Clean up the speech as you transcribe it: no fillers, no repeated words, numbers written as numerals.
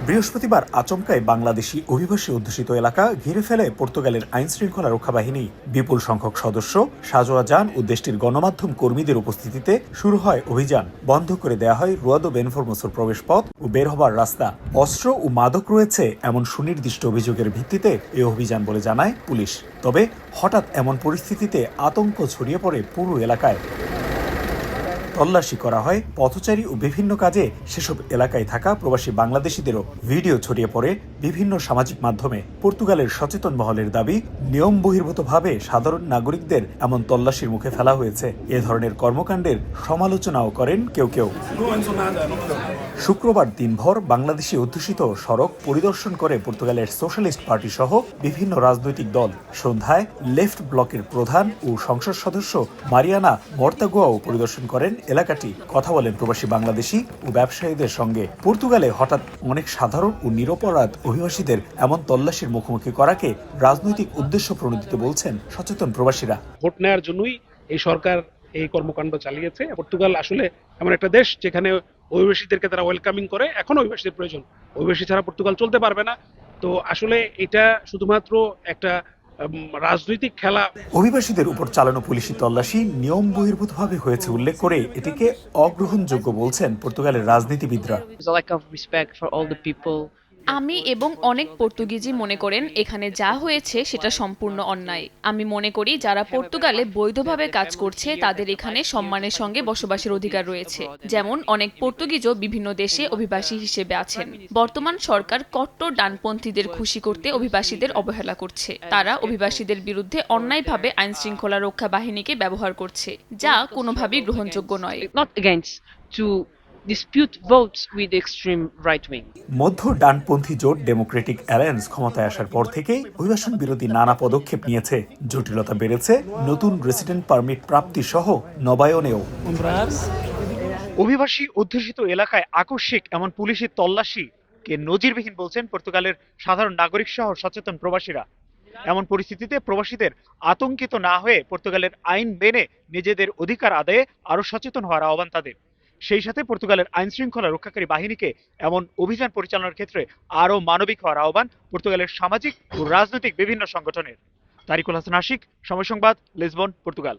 বৃহস্পতিবার আচমকায় বাংলাদেশি অভিবাসী অধ্যুষিত এলাকা ঘিরে ফেলে পর্তুগালের আইনশৃঙ্খলা রক্ষা বাহিনী। বিপুল সংখ্যক সদস্য, সাজোয়া যান ও দেশটির গণমাধ্যম কর্মীদের উপস্থিতিতে শুরু হয় অভিযান। বন্ধ করে দেয়া হয় রুয়াদো বেনফরমোসোর প্রবেশপথ ও বের হবার রাস্তা। অস্ত্র ও মাদক রয়েছে এমন সুনির্দিষ্ট অভিযোগের ভিত্তিতে এই অভিযান বলে জানায় পুলিশ। তবে হঠাৎ এমন পরিস্থিতিতে আতঙ্ক ছড়িয়ে পড়ে পুরো এলাকায়। তল্লাশি করা হয় পথচারী ও বিভিন্ন কাজে সেসব এলাকায় থাকা প্রবাসী বাংলাদেশিদেরও। ভিডিও ছড়িয়ে পড়ে বিভিন্ন সামাজিক মাধ্যমে। পর্তুগালের সচেতন মহলের দাবি, নিয়ম বহির্ভূতভাবে সাধারণ নাগরিকদের এমন তল্লাশির মুখে ফেলা হয়েছে। এ ধরনের কর্মকাণ্ডের সমালোচনাও করেন কেউ কেউ। শুক্রবার দিনভর বাংলাদেশি অধ্যুষিত সড়ক পরিদর্শন করে পর্তুগালের সোশ্যালিস্ট পার্টি সহ বিভিন্ন রাজনৈতিক দল। সন্ধ্যায় লেফট ব্লকের প্রধান ও সংসদ সদস্য মারিয়ানা মর্তাগুয়াও পরিদর্শন করেন এলাকাটি। কথা বলেন প্রবাসী বাংলাদেশি ও ব্যবসায়ীদের সঙ্গে। পর্তুগালে হঠাৎ অনেক সাধারণ ও নিরপরাধ অভিবাসীদের এমন তল্লাশির মুখোমুখি করাকে রাজনৈতিক উদ্দেশ্য প্রণোদিত বলছেন সচেতন প্রবাসীরা। ভোট নেওয়ার জন্যই এই সরকার এই কর্মকাণ্ড চালিয়েছে। পর্তুগাল আসলে এমন একটা দেশ যেখানে অভিবাসীদেরকে তারা ওয়েলকামিং করে। এখন অভিবাসীদের প্রয়োজন, অভিবাসী ছাড়া পর্তুগাল চলতে পারবে না। তো আসলে এটা শুধুমাত্র একটা রাজনৈতিক খেলা। অভিবাসীদের উপর চালানো পুলিশি তল্লাশি নিয়ম বহির্ভূতভাবে হয়েছে উল্লেখ করে এটিকে অগ্রহণযোগ্য বলছেন পর্তুগালের রাজনীতিবিদরা। আমি এবং অনেক পর্তুগিজই মনে করেন এখানে যা হয়েছে সেটা সম্পূর্ণ অন্যায়। আমি মনে করি যারা পর্তুগালে বৈধভাবে কাজ করছে তাদের এখানে সম্মানের সঙ্গে বসবাসের অধিকার রয়েছে। যেমন অনেক পর্তুগিজও বিভিন্ন দেশে অভিবাসী হিসেবে আছেন। বর্তমান সরকার কট্টর ডানপন্থীদের খুশি করতে অভিবাসীদের অবহেলা করছে। তারা অভিবাসীদের বিরুদ্ধে অন্যায়ভাবে আইনশৃঙ্খলা রক্ষা বাহিনীকে ব্যবহার করছে, যা কোনোভাবেই গ্রহণযোগ্য নয়। dispute votes with the extreme right wing. মধ্য ডানপন্থী জোট ডেমোক্রেটিক অ্যালায়েন্স ক্ষমতায় আসার পর থেকেই অভিবাসন বিরোধী নানা পদক্ষেপ নিয়েছে। জটিলতা বেড়েছে নতুন রেসিডেন্ট পারমিট প্রাপ্তি সহ নবায়নেও। অভিবাসী অধ্যুষিত এলাকায় আকস্মিক এমন পুলিশি তল্লাশিকে নজিরবিহীন বলছেন পর্তুগালের সাধারণ নাগরিক সহ সচেতন প্রবাসীরা। এমন পরিস্থিতিতে প্রবাসীদের আতঙ্কিত না হয়ে পর্তুগালের আইন মেনে নিজেদের অধিকার আদায়ে আরো সচেতন হওয়ার আহ্বান তাদের। সেই সাথে পর্তুগালের আইন শৃঙ্খলা রক্ষাকারী বাহিনীকে এমন অভিযান পরিচালনার ক্ষেত্রে আরও মানবিক হওয়ার আহ্বান পর্তুগালের সামাজিক ও রাজনৈতিক বিভিন্ন সংগঠনের। তারিকুল হাসান আশিক, সময় সংবাদ, লিসবন, পর্তুগাল।